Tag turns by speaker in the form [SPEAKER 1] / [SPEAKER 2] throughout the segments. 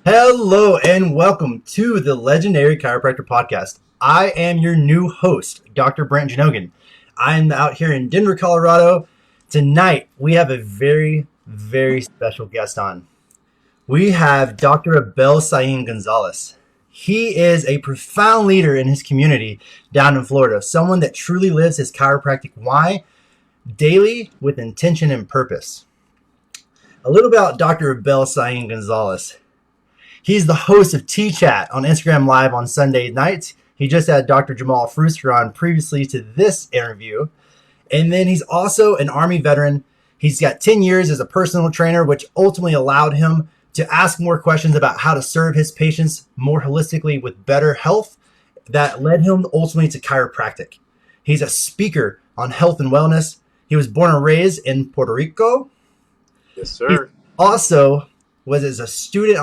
[SPEAKER 1] Hello and welcome to the Legendary Chiropractor Podcast. I am your new host, Dr. Brent Janogan. I'm out here in Denver, Colorado. Tonight, we have a very, very special guest on. We have Dr. Abelsain Gonzalez. He is a profound leader in his community down in Florida, someone that truly lives his chiropractic why daily with intention and purpose. A little about Dr. Abelsain Gonzalez. He's the host of T-Chat on Instagram Live on Sunday nights. He just had Dr. Jamal Frooster on previously to this interview. And then he's also an Army veteran. He's got 10 years as a personal trainer, which ultimately allowed him to ask more questions about how to serve his patients more holistically with better health. That led him ultimately to chiropractic. He's a speaker on health and wellness. He was born and raised in Puerto Rico.
[SPEAKER 2] Yes, sir.
[SPEAKER 1] He also was as a student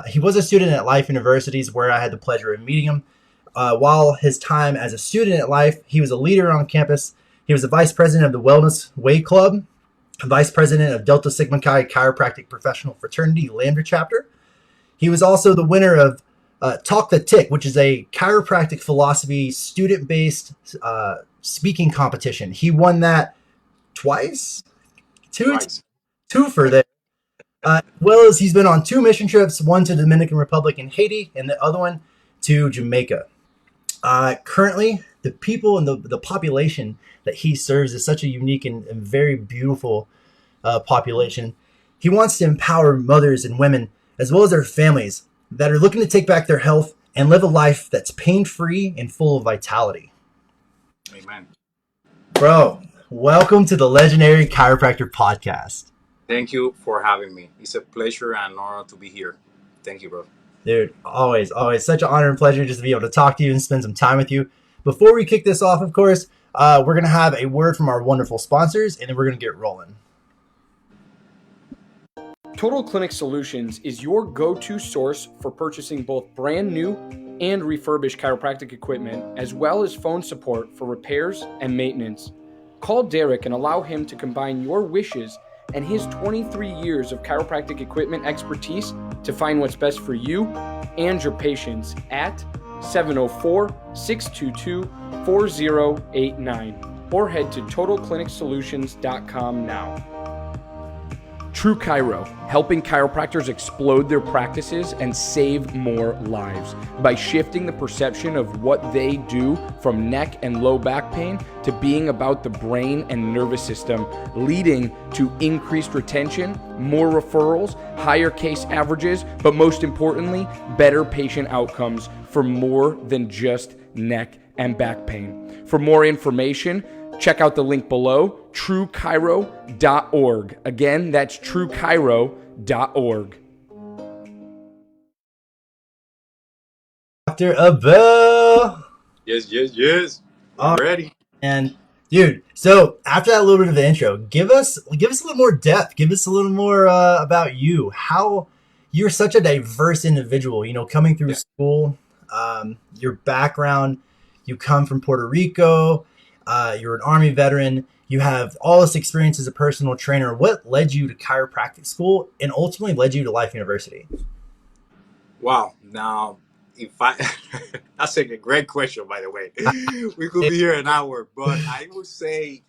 [SPEAKER 1] he was a student at Life Universities, where I had the pleasure of meeting him. While his time as a student at Life, he was a leader on campus. He was the vice president of the Wellness Way Club, vice president of Delta Sigma Chi Chiropractic Professional Fraternity Lambda Chapter. He was also the winner of Talk the Tick, which is a chiropractic philosophy student-based speaking competition. He won that twice. Two for that. Well as he's been on 2 mission trips, one to the Dominican Republic and Haiti, and the other one to Jamaica. Currently, the people and the population that he serves is such a unique and very beautiful population. He wants to empower mothers and women, as well as their families, that are looking to take back their health and live a life that's pain-free and full of vitality.
[SPEAKER 2] Amen.
[SPEAKER 1] Bro, welcome to the Legendary Chiropractor Podcast.
[SPEAKER 2] Thank you for having me. It's a pleasure and honor to be here. Thank you, bro.
[SPEAKER 1] Dude, always such an honor and pleasure just to be able to talk to you and spend some time with you. Before we kick this off, of course, we're going to have a word from our wonderful sponsors, and then we're going to get rolling.
[SPEAKER 3] Total Clinic Solutions is your go-to source for purchasing both brand new and refurbished chiropractic equipment, as well as phone support for repairs and maintenance. Call Derek and allow him to combine your wishes and his 23 years of chiropractic equipment expertise to find what's best for you and your patients at 704-622-4089 or head to TotalClinicSolutions.com now. True Chiro, helping chiropractors explode their practices and save more lives by shifting the perception of what they do from neck and low back pain to being about the brain and nervous system, leading to increased retention, more referrals, higher case averages, but most importantly, better patient outcomes for more than just neck and back pain. For more information, check out the link below, truechiro.org. Again, that's truechiro.org.
[SPEAKER 1] Dr. Abel.
[SPEAKER 2] Yes. I'm ready.
[SPEAKER 1] And dude, so after that little bit of the intro, give us a little more depth. Give us a little more about you. How you're such a diverse individual, coming through school, your background, you come from Puerto Rico, you're an Army veteran, you have all this experience as a personal trainer. What led you to chiropractic school and ultimately led you to Life University?
[SPEAKER 2] Wow. Now, that's a great question, by the way. We could be here an hour, but I would say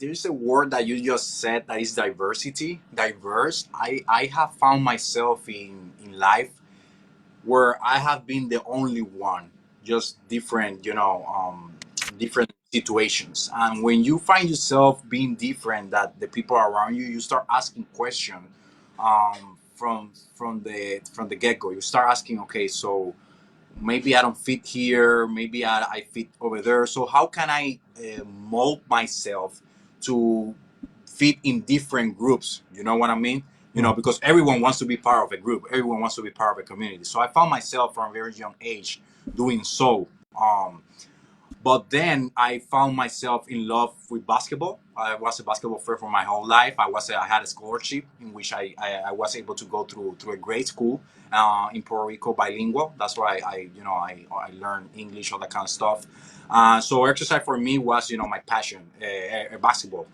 [SPEAKER 2] there's a word that you just said that is diversity. Diverse. I have found myself in life where I have been the only one, just different, different situations. And when you find yourself being different that the people around you, you start asking questions from the get-go. You start asking, okay, so maybe I don't fit here, maybe I fit over there. So how can I mold myself to fit in different groups? You know what I mean? Because everyone wants to be part of a group. Everyone wants to be part of a community. So I found myself from a very young age doing so. But then I found myself in love with basketball. I was a basketball player for my whole life. I had a scholarship in which I was able to go through a great school in Puerto Rico, bilingual. That's why I learned English, all that kind of stuff. So exercise for me was my passion, basketball.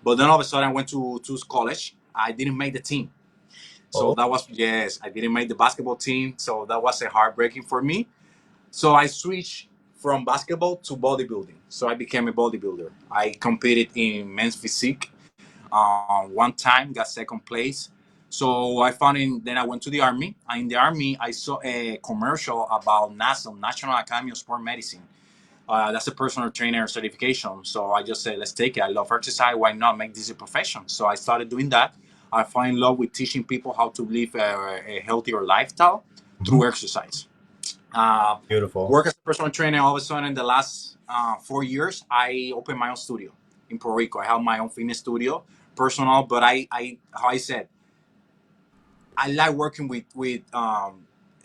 [SPEAKER 2] But then all of a sudden I went to college. I didn't make the team. So that was, yes, I didn't make the basketball team. So that was a heartbreaking for me. So I switched from basketball to bodybuilding. So I became a bodybuilder. I competed in men's physique. One time, got second place. So I found in. Then I went to the army. And in the army, I saw a commercial about NASA, National Academy of Sport Medicine. That's a personal trainer certification. So I just said, let's take it. I love exercise. Why not make this a profession? So I started doing that. I fell in love with teaching people how to live a healthier lifestyle through exercise.
[SPEAKER 1] Beautiful.
[SPEAKER 2] Work as a personal trainer. All of a sudden, in the last 4 years, I opened my own studio in Puerto Rico. I have my own fitness studio, personal. But how I said, I like working with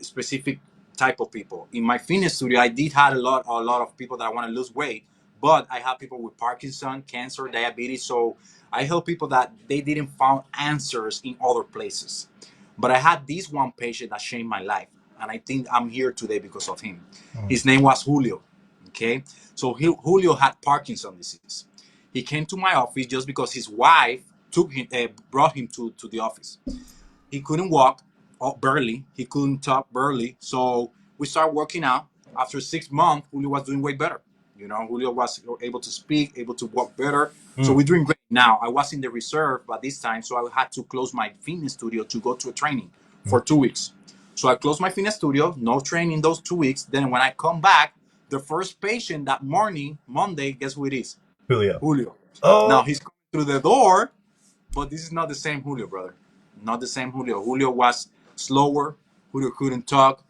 [SPEAKER 2] specific type of people. In my fitness studio, I did have a lot of people that I want to lose weight, but I have people with Parkinson, cancer, diabetes. So I help people that they didn't find answers in other places. But I had this one patient that changed my life, and I think I'm here today because of him. His name was Julio. Okay, so Julio had Parkinson's disease. He came to my office just because his wife brought him to the office. He couldn't walk, barely. He couldn't talk, barely. So we started working out. After 6 months, Julio was doing way better. Julio was able to speak, able to walk better. So we're doing great now. I was in the reserve by this time, so I had to close my fitness studio to go to a training for 2 weeks. So I closed my fitness studio, no training those 2 weeks. Then when I come back, the first patient that morning, Monday, guess who it is? Julio.
[SPEAKER 1] Oh.
[SPEAKER 2] Now he's coming through the door, but this is not the same Julio, brother. Not the same Julio. Julio was slower. Julio couldn't talk.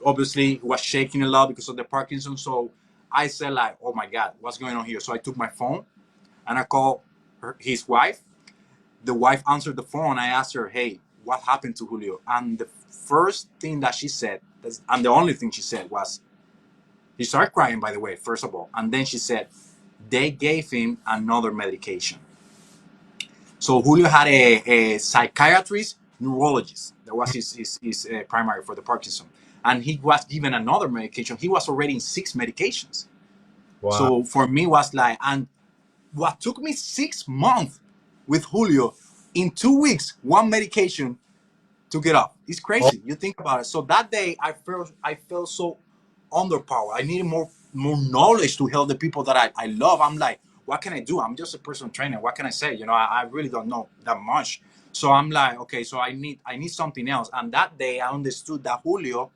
[SPEAKER 2] Obviously, he was shaking a lot because of the Parkinson. So I said, like, oh my God, what's going on here? So I took my phone and I called his wife. The wife answered the phone. I asked her, hey, what happened to Julio? And the first thing that she said, and the only thing she said was, he started crying, by the way, first of all. And then she said, they gave him another medication. So Julio had a psychiatrist, neurologist. That was his primary for the Parkinson. And he was given another medication. He was already in 6 medications.
[SPEAKER 1] Wow.
[SPEAKER 2] So for me was like, and what took me 6 months with Julio, in 2 weeks, one medication to get up. It's crazy. You think about it. So that day I felt so underpowered. I needed more knowledge to help the people that I love. I'm like, what can I do? I'm just a personal trainer. What can I say? I really don't know that much. So I'm like, okay, so I need something else. And that day I understood that Julio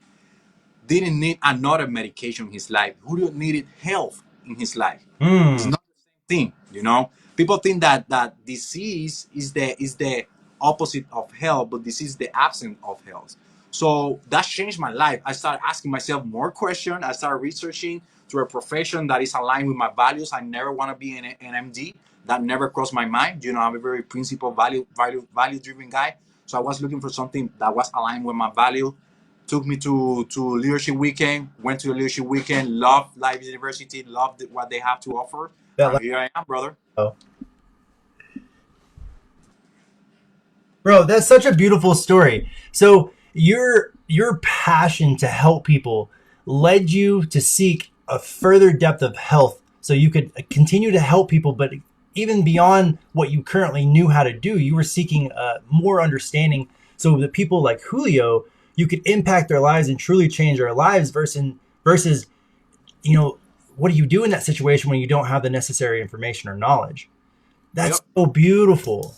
[SPEAKER 2] didn't need another medication in his life. Julio needed health in his life. It's not the same thing, People think that disease is the opposite of health, but this is the absence of health. So that changed my life. I started asking myself more questions. I started researching to a profession that is aligned with my values. I never want to be an MD. That never crossed my mind. I'm a very principle, value-driven guy. So I was looking for something that was aligned with my value. Took me to Leadership Weekend. Went to the Leadership Weekend. Loved Life University. Loved what they have to offer. And here I am, brother.
[SPEAKER 1] Oh. Bro, that's such a beautiful story. So your passion to help people led you to seek a further depth of health so you could continue to help people, but even beyond what you currently knew how to do, you were seeking more understanding so that people like Julio, you could impact their lives and truly change their lives versus, what do you do in that situation when you don't have the necessary information or knowledge? That's so beautiful.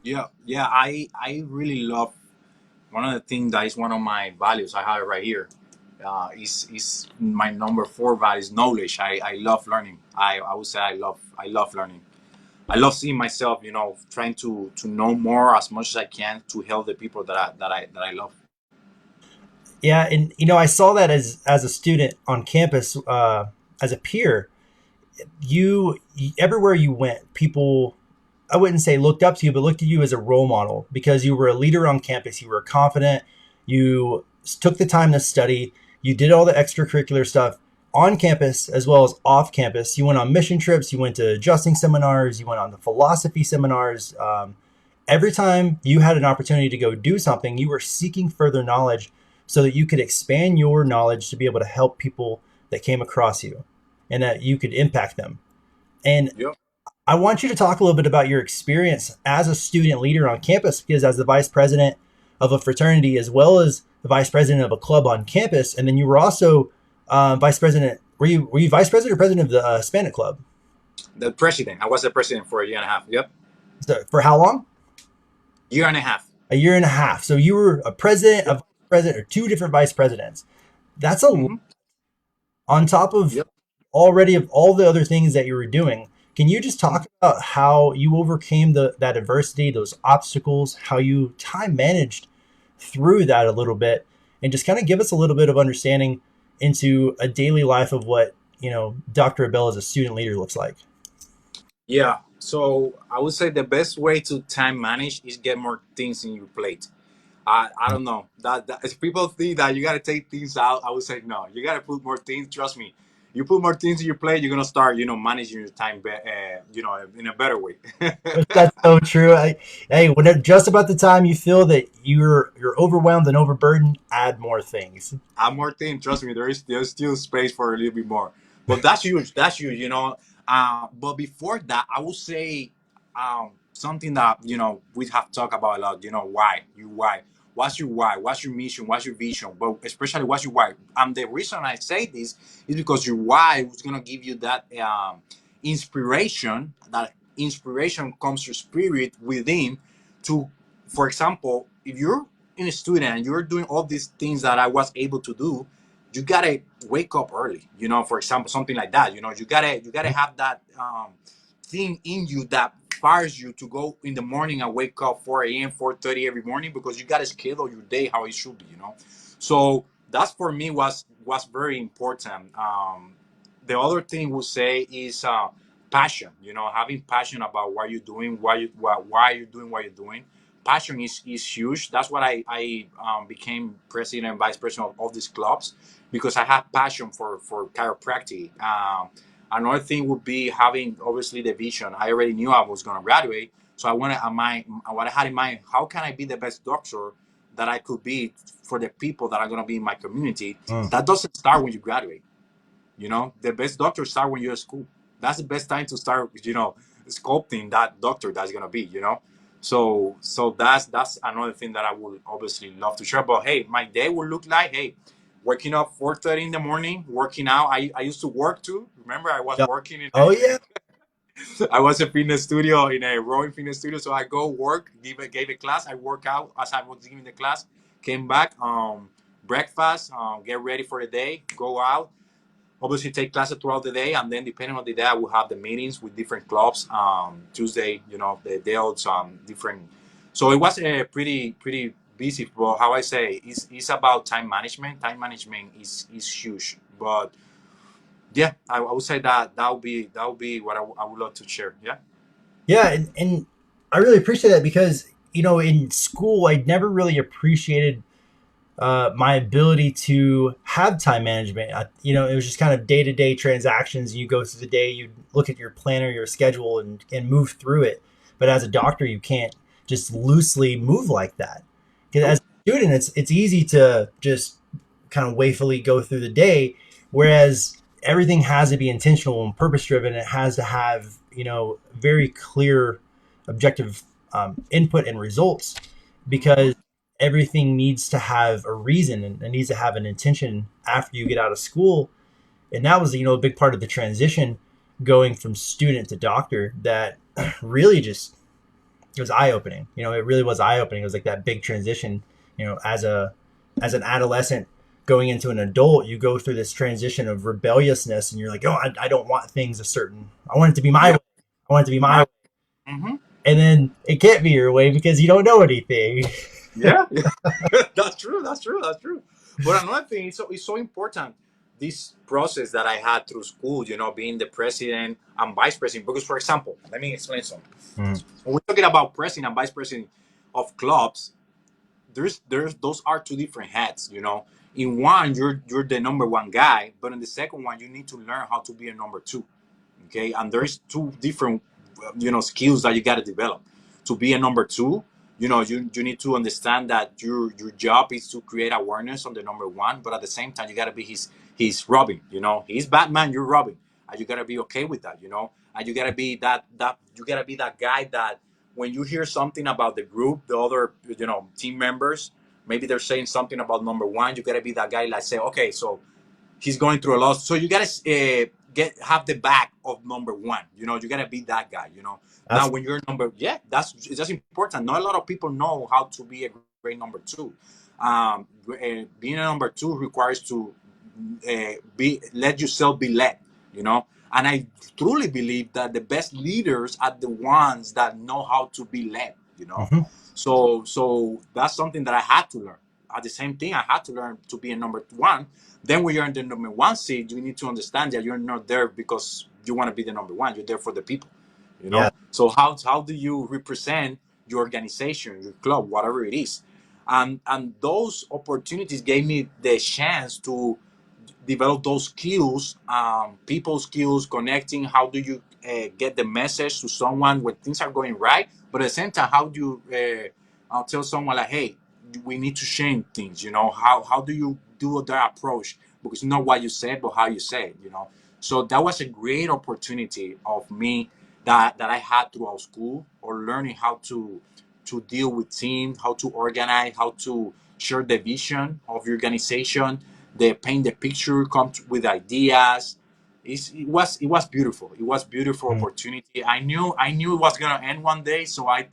[SPEAKER 2] Yeah. I really love, one of the things that is one of my values, I have it right here, is my number 4 value is knowledge. I love learning. I would say I love learning. I love seeing myself, trying to know more as much as I can to help the people that I love.
[SPEAKER 1] Yeah, and I saw that as a student on campus, as a peer. You everywhere you went, people, I wouldn't say looked up to you, but looked at you as a role model because you were a leader on campus. You were confident. You took the time to study. You did all the extracurricular stuff on campus as well as off campus. You went on mission trips. You went to adjusting seminars. You went on the philosophy seminars. Every time you had an opportunity to go do something, you were seeking further knowledge so that you could expand your knowledge to be able to help people that came across you and that you could impact them. And I want you to talk a little bit about your experience as a student leader on campus, because as the vice president of a fraternity, as well as the vice president of a club on campus, and then you were also vice president. Were you vice president or president of the Hispanic club?
[SPEAKER 2] The president. I was the president for a year and a half. Yep.
[SPEAKER 1] So, for how long?
[SPEAKER 2] Year and a half.
[SPEAKER 1] A year and a half. So you were a president, a
[SPEAKER 2] Yep.
[SPEAKER 1] vice president, or two different vice presidents. That's a lot
[SPEAKER 2] Mm-hmm.
[SPEAKER 1] on top of
[SPEAKER 2] Yep.
[SPEAKER 1] already of all the other things that you were doing. Can you just talk about how you overcame that adversity, those obstacles, how you time managed through that a little bit, and just kind of give us a little bit of understanding into a daily life of what Dr. Abel as a student leader looks like?
[SPEAKER 2] Yeah. So I would say the best way to time manage is get more things in your plate. I don't know that if people think that you got to take things out, I would say no. You got to put more things. Trust me. You put more things in your plate, you're gonna start, managing your time, in a better way.
[SPEAKER 1] That's so true. Hey, when just about the time you feel that you're overwhelmed and overburdened, add more things.
[SPEAKER 2] Add more things. Trust me, there's still space for a little bit more. But that's huge. That's huge. But before that, I would say something that we have talked about a lot. Why? What's your why? What's your mission? What's your vision? But especially what's your why? And the reason I say this is because your why is gonna give you that inspiration. That inspiration comes your spirit within to, for example, if you're in a student and you're doing all these things that I was able to do, you gotta wake up early. For example, something like that. You gotta have that thing in you that fires you to go in the morning and wake up 4 a.m., 4:30 every morning because you gotta schedule your day how it should be. So that's for me was very important. The other thing we'll say is passion. Having passion about what you're doing, why you're doing what you're doing. Passion is huge. That's what I became president and vice president of these clubs because I have passion for chiropractic. Another thing would be having obviously the vision. I already knew I was going to graduate, so I wanted what I had in mind. How can I be the best doctor that I could be for the people that are going to be in my community?
[SPEAKER 1] Mm.
[SPEAKER 2] That doesn't start when you graduate. The best doctors start when you're at school. That's the best time to start, sculpting that doctor that's gonna be. So that's another thing that I would obviously love to share. But hey, my day would look like, hey, waking up 4:30 in the morning, working out. I used to work too. Remember, I was
[SPEAKER 1] Yeah.
[SPEAKER 2] working
[SPEAKER 1] Oh yeah.
[SPEAKER 2] I was a fitness studio in a rowing fitness studio. So I go work, gave a class, I work out as I was giving the class, came back, breakfast, get ready for the day, go out, obviously take classes throughout the day, and then depending on the day, I will have the meetings with different clubs. Tuesday, the deals, different. So it was pretty busy. But how I say, it's about time management. Time management is huge. But yeah, I would say that would be what I would love to share. Yeah.
[SPEAKER 1] Yeah, and I really appreciate that because in school I never really appreciated my ability to have time management. It was just kind of day to day transactions. You go through the day, you look at your planner, your schedule, and move through it. But as a doctor, you can't just loosely move like that. Because as
[SPEAKER 2] Nope.
[SPEAKER 1] a student, it's easy to just kind of wayfully go through the day, whereas everything has to be intentional and purpose driven. It has to have very clear, objective input and results
[SPEAKER 2] Mm-hmm.
[SPEAKER 1] because everything needs to have a reason and it needs to have an intention after you get out of school. And that was a big part of the transition going from student to doctor that really just it was eye opening. It really was eye opening. It was like that big transition. As an adolescent going into an adult, you go through this transition of rebelliousness, and you're like, oh, I don't want things a certain. I want it to be my
[SPEAKER 2] Yeah.
[SPEAKER 1] way. I want it to be my way.
[SPEAKER 2] Mm-hmm.
[SPEAKER 1] And then it can't be your way because you don't know anything.
[SPEAKER 2] Yeah. That's true. That's true. That's true. But another thing, it's so important this process that I had through school. Being the president and vice president. Because, for example, let me explain something.
[SPEAKER 1] Mm.
[SPEAKER 2] When we're talking about president and vice president of clubs, there's those are two different hats. In one, you're the number one guy, but in the second one, you need to learn how to be a number two. Okay, and there's two different skills that you got to develop to be a number two. You need to understand that your job is to create awareness on the number one, but at the same time you got to be his Robin. He's Batman, you're Robin, and you got to be okay with that. and you gotta be that guy that when you hear something about the group, the other team members, maybe they're saying something about number one, you gotta be that guy like say, okay, so he's going through a loss. So you gotta have the back of number one. You gotta be that guy. Now
[SPEAKER 1] That's
[SPEAKER 2] when you're that's important. Not a lot of people know how to be a great number two. Being a number two requires to let yourself be led. And I truly believe that the best leaders are the ones that know how to be led.
[SPEAKER 1] mhm.
[SPEAKER 2] So that's something that I had to learn. At the same thing, I had to learn to be a number one. Then when you're in the number one seat, you need to understand that you're not there because you want to be the number one. You're there for the people.
[SPEAKER 1] Yeah.
[SPEAKER 2] So how do you represent your organization, your club, whatever it is? And those opportunities gave me the chance to develop those skills, people skills, connecting. How do you get the message to someone when things are going right? But at the same time, how do you I'll tell someone like, hey, we need to change things. How do you do that approach? Because not what you said, but how you say it. So that was a great opportunity of me that I had throughout school, or learning how to deal with team, how to organize, how to share the vision of your organization, they paint the picture, come with ideas. It was beautiful. It was beautiful
[SPEAKER 1] Mhm.
[SPEAKER 2] opportunity. I knew it was gonna end one day, so I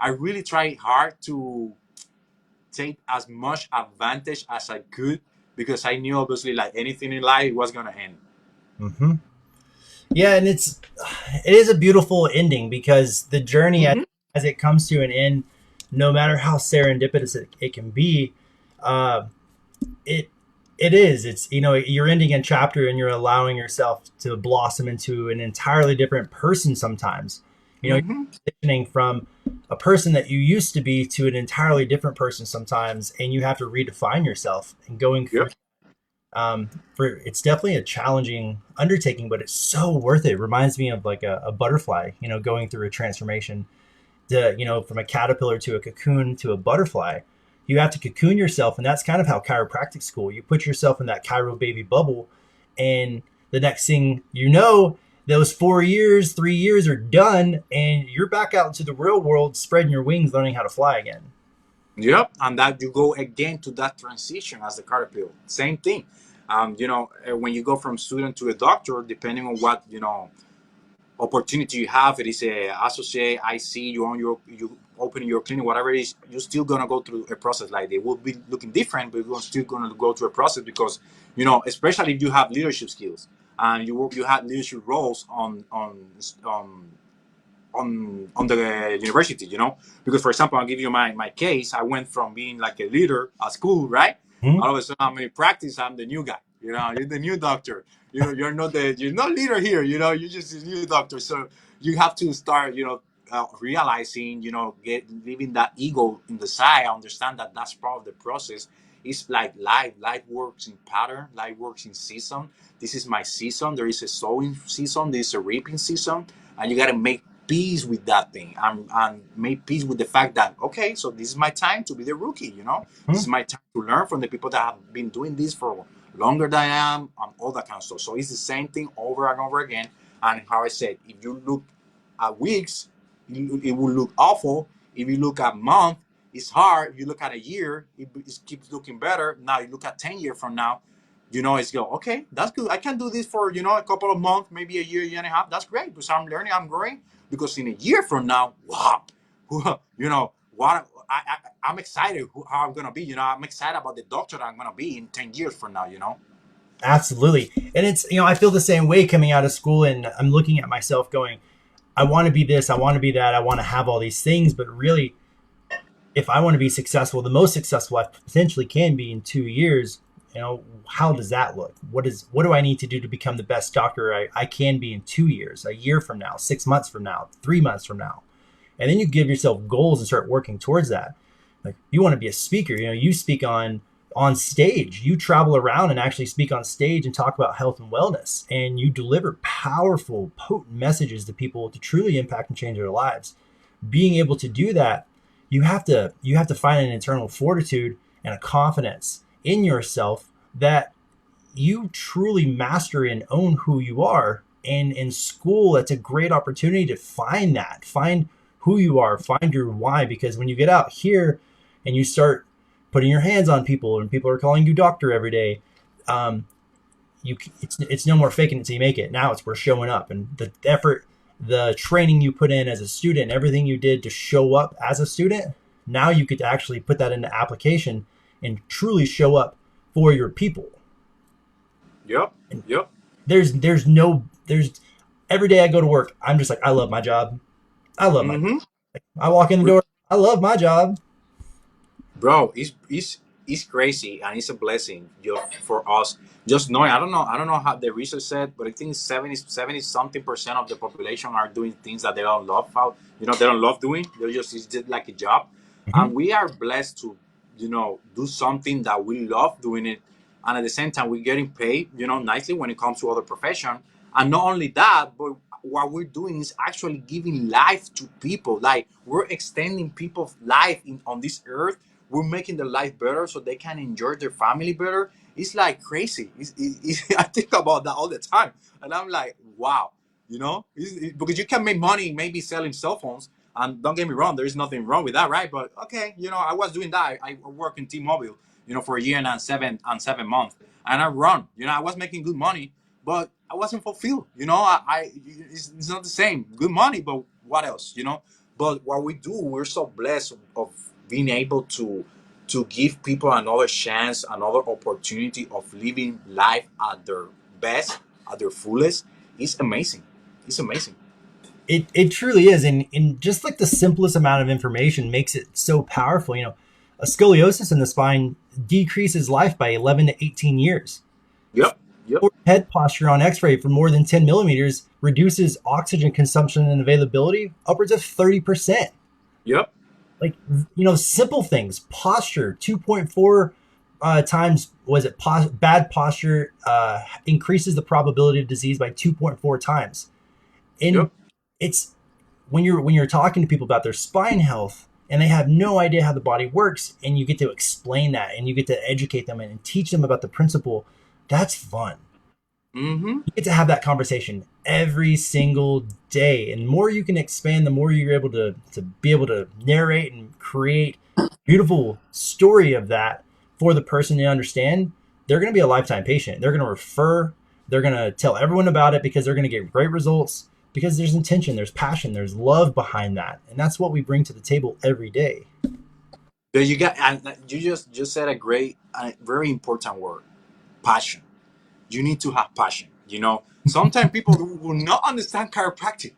[SPEAKER 2] really tried hard to take as much advantage as I could, because I knew obviously like anything in life, it was gonna end.
[SPEAKER 1] Mhm. Yeah, and it is a beautiful ending because the journey
[SPEAKER 2] Mm-hmm.
[SPEAKER 1] as it comes to an end, no matter how serendipitous it can be, uh, it it is. It's you're ending a chapter and you're allowing yourself to blossom into an entirely different person. Sometimes, you're
[SPEAKER 2] Mm-hmm.
[SPEAKER 1] transitioning from a person that you used to be to an entirely different person sometimes, and you have to redefine yourself and going through.
[SPEAKER 2] Yep.
[SPEAKER 1] For it's definitely a challenging undertaking, but it's so worth it. It reminds me of like a butterfly, going through a transformation, from a caterpillar to a cocoon to a butterfly. You have to cocoon yourself, and that's kind of how chiropractic school. You put yourself in that chiro baby bubble, and the next thing you know, those 4 years, 3 years are done, and you're back out into the real world, spreading your wings, learning how to fly again.
[SPEAKER 2] Yep, and that you go again to that transition as the caterpillar. Same thing. When you go from student to a doctor, depending on what opportunity you have, it is a associate, IC, you opening your clinic, whatever it is, you're still gonna go through a process. Like they will be looking different, but you're still gonna go through a process because especially if you have leadership skills and you have leadership roles on the university, because for example, I'll give you my case. I went from being like a leader at school, right?
[SPEAKER 1] Hmm.
[SPEAKER 2] All of a sudden I'm in practice, I'm the new guy, you're the new doctor. You're not leader here, you're just a new doctor. So you have to start realizing, leaving that ego in the side. I understand that that's part of the process. It's like life works in pattern, life works in season. This is my season. There is a sowing season, there is a reaping season, and you got to make peace with that thing, and make peace with the fact that, okay, so this is my time to be the rookie. This is my time to learn from the people that have been doing this for longer than I am, and all that kind of stuff. So it's the same thing over and over again. And how I said, if you look at weeks, it will look awful. If you look at month, it's hard. If you look at a year, it keeps looking better. Now you look at 10 years from now, it's go, okay, that's good. I can do this for a couple of months, maybe a year and a half. That's great because I'm learning, I'm growing. Because in a year from now, wow, what I'm excited how I'm gonna be. I'm excited about the doctor that I'm gonna be in 10 years from now.
[SPEAKER 1] Absolutely. And it's, I feel the same way coming out of school, and I'm looking at myself going, I want to be this, I want to be that, I want to have all these things. But really, if I want to be successful, the most successful I potentially can be in 2 years, how does that look? What do I need to do to become the best doctor I can be in 2 years, a year from now, 6 months from now, 3 months from now? And then you give yourself goals and start working towards that. Like, you want to be a speaker, you speak on stage, you travel around and actually speak on stage and talk about health and wellness, and you deliver powerful, potent messages to people to truly impact and change their lives. Being able to do that, you have to find an internal fortitude and a confidence in yourself that you truly master and own who you are, And in school, that's a great opportunity to find that, find who you are, find your why. Because when you get out here and you start putting your hands on people and people are calling you doctor every day, it's no more faking it till you make it. Now we're showing up, and the effort, the training you put in as a student, everything you did to show up as a student, now you get to actually put that into application and truly show up for your people.
[SPEAKER 2] Yep.
[SPEAKER 1] There's every day I go to work, I'm just like, I love my job. I love my job. I walk in the door, I love my job.
[SPEAKER 2] Bro, it's crazy, and it's a blessing just for us. Just knowing, I don't know how the research said, but I think 70 something percent of the population are doing things that they don't love. They don't love doing. It's just like a job, and we are blessed to, do something that we love doing it, and at the same time we're getting paid, nicely when it comes to other profession. And not only that, but what we're doing is actually giving life to people. Like, we're extending people's life on this earth. We're making their life better so they can enjoy their family better. It's like crazy. I think about that all the time, and I'm like, wow, because you can make money maybe selling cell phones. And don't get me wrong, there is nothing wrong with that, right? But okay, I was doing that. I worked in T-Mobile, for a year and 7 months, and I run. I was making good money, but I wasn't fulfilled. It's not the same. Good money, but what else? But what we do, we're so blessed of being able to give people another chance, another opportunity of living life at their best, at their fullest. It's amazing. It's amazing.
[SPEAKER 1] It truly is. And just like the simplest amount of information makes it so powerful. A scoliosis in the spine decreases life by 11 to 18 years.
[SPEAKER 2] Yep.
[SPEAKER 1] Head posture on x-ray for more than 10 millimeters reduces oxygen consumption and availability upwards of 30%.
[SPEAKER 2] Yep.
[SPEAKER 1] Like, simple things. Posture, 2.4 times, bad posture increases the probability of disease by 2.4 times. And it's when you're talking to people about their spine health and they have no idea how the body works, and you get to explain that and you get to educate them and teach them about the principle, that's fun. You get to have that conversation every single day, and the more you can expand, the more you're able to be able to narrate and create a beautiful story of that for the person to understand. They're going to be a lifetime patient. They're going to refer. They're going to tell everyone about it because they're going to get great results, because there's intention, there's passion, there's love behind that, and that's what we bring to the table every day.
[SPEAKER 2] You just said a great, very important word: passion. You need to have passion. Sometimes people will not understand chiropractic,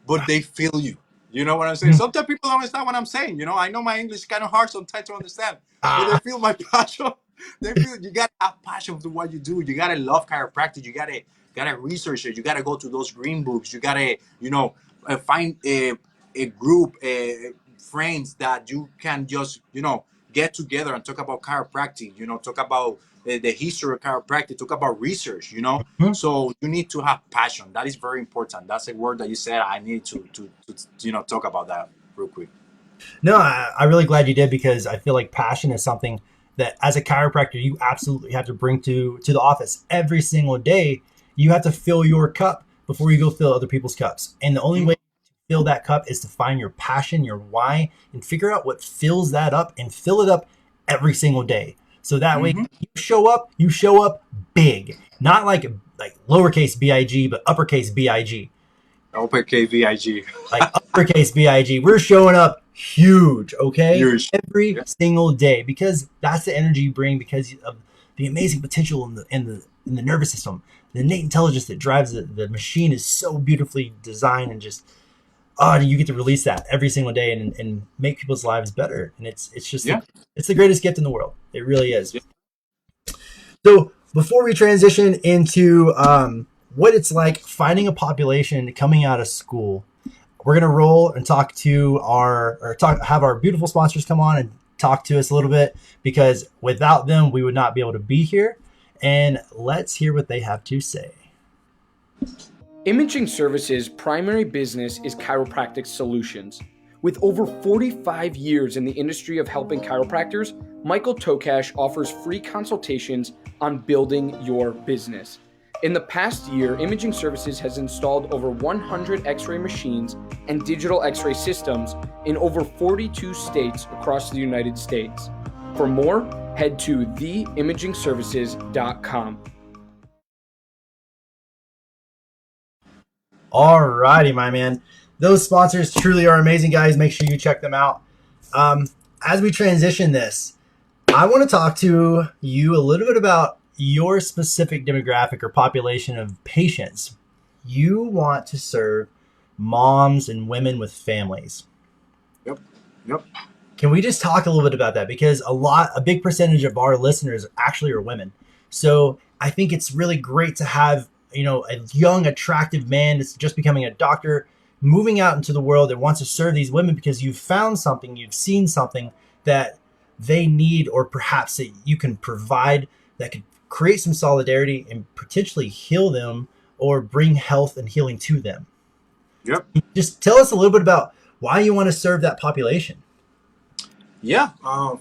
[SPEAKER 2] but they feel you. You know what I'm saying? Sometimes people don't understand what I'm saying. I know my English is kind of hard sometimes to understand, but they feel my passion. They feel you gotta have passion for what you do. You gotta love chiropractic. You gotta research it. You gotta go to those green books. You gotta find a group, friends that you can just get together and talk about chiropractic. Talk about the history of chiropractic, talk about research, So you need to have passion. That is very important. That's a word that you said. I need to talk about that real quick.
[SPEAKER 1] No, I'm really glad you did, because I feel like passion is something that as a chiropractor, you absolutely have to bring to the office every single day. You have to fill your cup before you go fill other people's cups. And the only way to fill that cup is to find your passion, your why, and figure out what fills that up and fill it up every single day. So that way you show up big, not like lowercase B-I-G, but uppercase B-I-G.
[SPEAKER 2] Uppercase B-I-G.
[SPEAKER 1] Like uppercase B-I-G. We're showing up huge, okay?
[SPEAKER 2] Huge.
[SPEAKER 1] Every single day, because that's the energy you bring, because of the amazing potential in the nervous system. The innate intelligence that drives the machine is so beautifully designed, and just, you get to release that every single day and make people's lives better. And it's just it's the greatest gift in the world. It really is. Yeah. So before we transition into what it's like finding a population coming out of school, we're gonna roll and have our beautiful sponsors come on and talk to us a little bit, because without them we would not be able to be here. And let's hear what they have to say.
[SPEAKER 3] Imaging Services' primary business is chiropractic solutions. With over 45 years in the industry of helping chiropractors, Michael Tokash offers free consultations on building your business. In the past year, Imaging Services has installed over 100 X-ray machines and digital X-ray systems in over 42 states across the United States. For more, head to theimagingservices.com.
[SPEAKER 1] All righty, my man. Those sponsors truly are amazing, guys. Make sure you check them out. As we transition this, I want to talk to you a little bit about your specific demographic or population of patients. You want to serve moms and women with families.
[SPEAKER 2] Yep.
[SPEAKER 1] Can we just talk a little bit about that? Because a big percentage of our listeners actually are women. So I think it's really great to have, a young, attractive man that's just becoming a doctor, moving out into the world that wants to serve these women because you've found something, you've seen something that they need, or perhaps that you can provide that could create some solidarity and potentially heal them or bring health and healing to them.
[SPEAKER 2] Yep.
[SPEAKER 1] Just tell us a little bit about why you want to serve that population.
[SPEAKER 2] Yeah,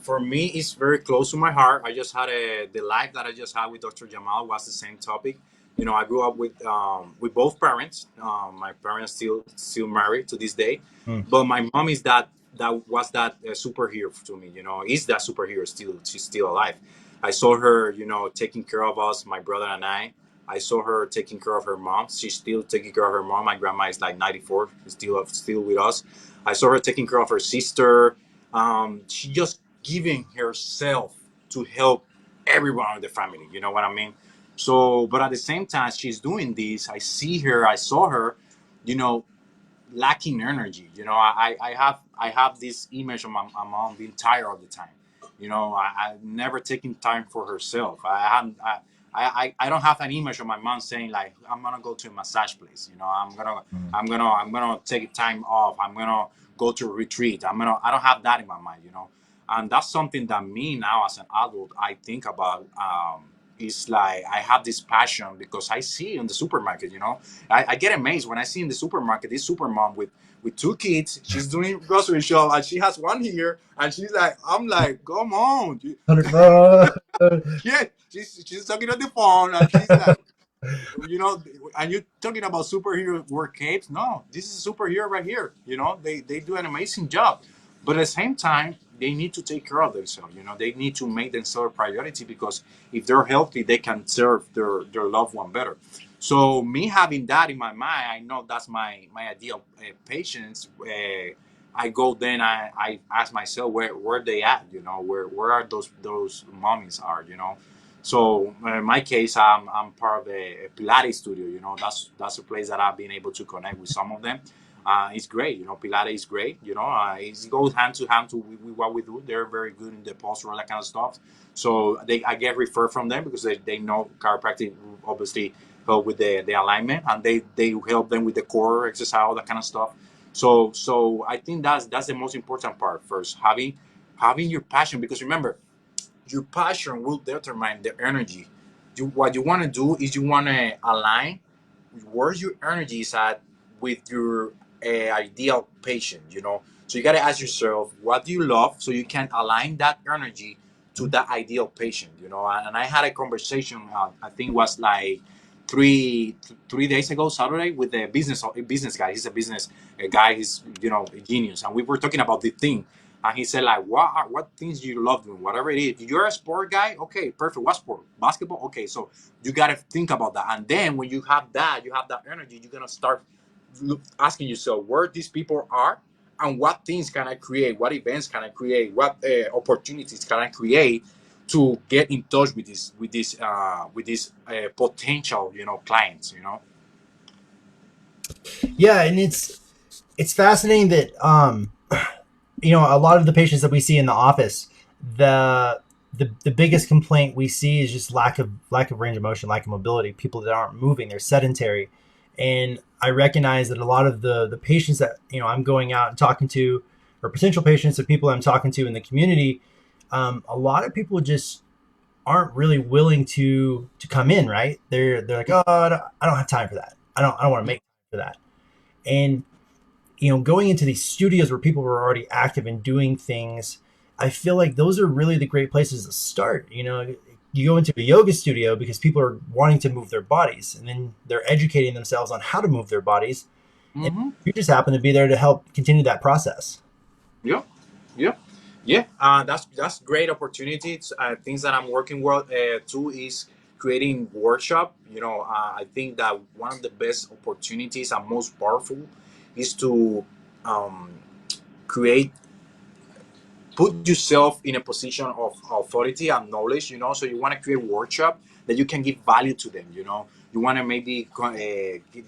[SPEAKER 2] for me, it's very close to my heart. I just had the life that I just had with Dr. Jamal was the same topic. I grew up with both parents. My parents still married to this day, but my mom is that was that superhero to me. Is that superhero still? She's still alive. I saw her, taking care of us, my brother and I. I saw her taking care of her mom. She's still taking care of her mom. My grandma is like 94, still with us. I saw her taking care of her sister. She just giving herself to help everyone in the family. You know what I mean? So, but at the same time, she's doing this. I saw her, lacking energy. I have this image of my mom being tired all the time. I never taking time for herself. I don't have an image of my mom saying like, I'm gonna go to a massage place. I'm gonna take time off. I'm gonna go to a retreat. I don't have that in my mind. And that's something that me now as an adult I think about. It's like I have this passion because I see in the supermarket. I get amazed when I see in the supermarket this super mom with two kids. She's doing grocery shop and she has one here and she's like, I'm like, come on. Yeah, she's talking on the phone and she's like, and you're talking about superhero work capes. No, this is a superhero right here. They do an amazing job, but at the same time, they need to take care of themselves. They need to make themselves a priority because if they're healthy, they can serve their loved one better. So me having that in my mind, I know that's my ideal patients. I go then I ask myself where they at. Where are those mommies are. So in my case, I'm part of a Pilates studio. That's a place that I've been able to connect with some of them. It's great. Pilates is great. It goes hand to hand with what we do. They're very good in the posture, all that kind of stuff. So I get referred from them because they know chiropractic obviously help with the alignment, and they help them with the core exercise, all that kind of stuff. So I think that's the most important part. First, having your passion, because remember, your passion will determine the energy. What you want to do is you want to align where your energy is at with your ideal patient. So you got to ask yourself, what do you love, so you can align that energy to that ideal patient. And I had a conversation. I think it was like three days ago, Saturday, with a business guy. He's a business guy. He's a genius, and we were talking about the thing. And he said, like, what things do you love doing? Whatever it is. If you're a sport guy, okay, perfect. What sport? Basketball? Okay, so you got to think about that. And then when you have that energy, you're going to start asking yourself where these people are and what things can I create? What events can I create? What opportunities can I create to get in touch with these potential, clients,
[SPEAKER 1] Yeah, and it's fascinating that a lot of the patients that we see in the office, the biggest complaint we see is just lack of range of motion, lack of mobility. People that aren't moving, they're sedentary. And I recognize that a lot of the patients that I'm going out and talking to, or potential patients of people I'm talking to in the community, a lot of people just aren't really willing to come in. Right? They're like, oh, I don't have time for that. I don't want to make time for that. And going into these studios where people are already active and doing things, I feel like those are really the great places to start. you go into a yoga studio because people are wanting to move their bodies, and then they're educating themselves on how to move their bodies. And you just happen to be there to help continue that process.
[SPEAKER 2] Yeah, yeah, yeah. That's great opportunities. Things that I'm working with too is creating workshop. I think that one of the best opportunities and most powerful is to um, create put yourself in a position of authority and knowledge. So you want to create workshop that you can give value to them. You want to maybe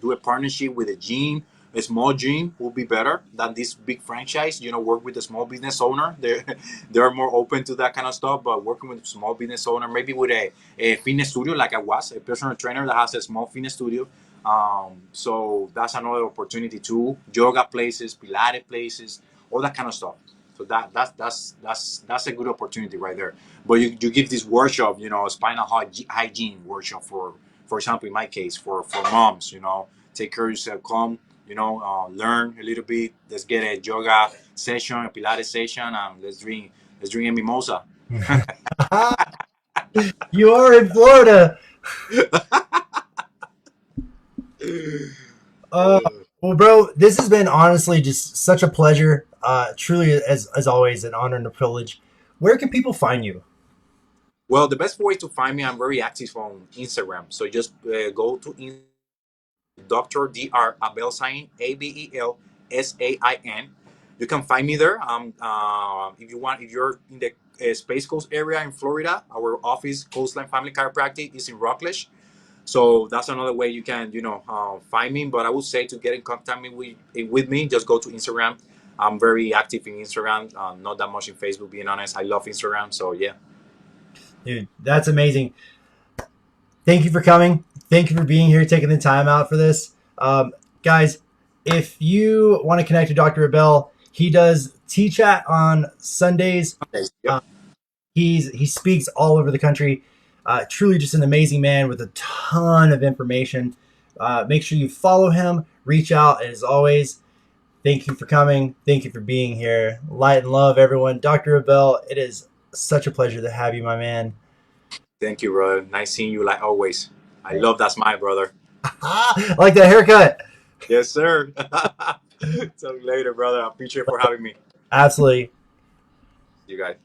[SPEAKER 2] do a partnership with a gym. A small gym would be better than this big franchise. Work with a small business owner. They're more open to that kind of stuff. But working with a small business owner, maybe with a fitness studio like I was, a personal trainer that has a small fitness studio. So that's another opportunity too. Yoga places, Pilates places, all that kind of stuff. So that's a good opportunity right there. But you give this workshop, spinal hygiene workshop for example, in my case, for moms, take care of yourself, come, learn a little bit. Let's get a yoga session, a Pilates session, and let's drink a mimosa.
[SPEAKER 1] You are in Florida. Uh, well, bro, this has been honestly just such a pleasure. Truly, as always, an honor and a privilege. Where can people find you?
[SPEAKER 2] Well, the best way to find me, I'm very active on Instagram. So just go to Dr. Abelsain, Abelsain. You can find me there. If you're in the Space Coast area in Florida, our office, Coastline Family Chiropractic, is in Rockledge. So that's another way you can, find me. But I would say to get in contact with me, just go to Instagram. I'm very active in Instagram, not that much in Facebook, being honest. I love Instagram. So yeah.
[SPEAKER 1] Dude, that's amazing. Thank you for coming. Thank you for being here, taking the time out for this. Guys, if you want to connect to Dr. Abel, he does T-Chat on Sundays.
[SPEAKER 2] Yep.
[SPEAKER 1] He speaks all over the country. Truly just an amazing man with a ton of information. Make sure you follow him, reach out. As always, thank you for coming. Thank you for being here. Light and love, everyone. Dr. Abel, it is such a pleasure to have you, my man.
[SPEAKER 2] Thank you, brother. Nice seeing you like always. I love that smile, brother.
[SPEAKER 1] I like that haircut.
[SPEAKER 2] Yes, sir. Talk later, brother. I appreciate you for having me.
[SPEAKER 1] Absolutely.
[SPEAKER 2] You guys.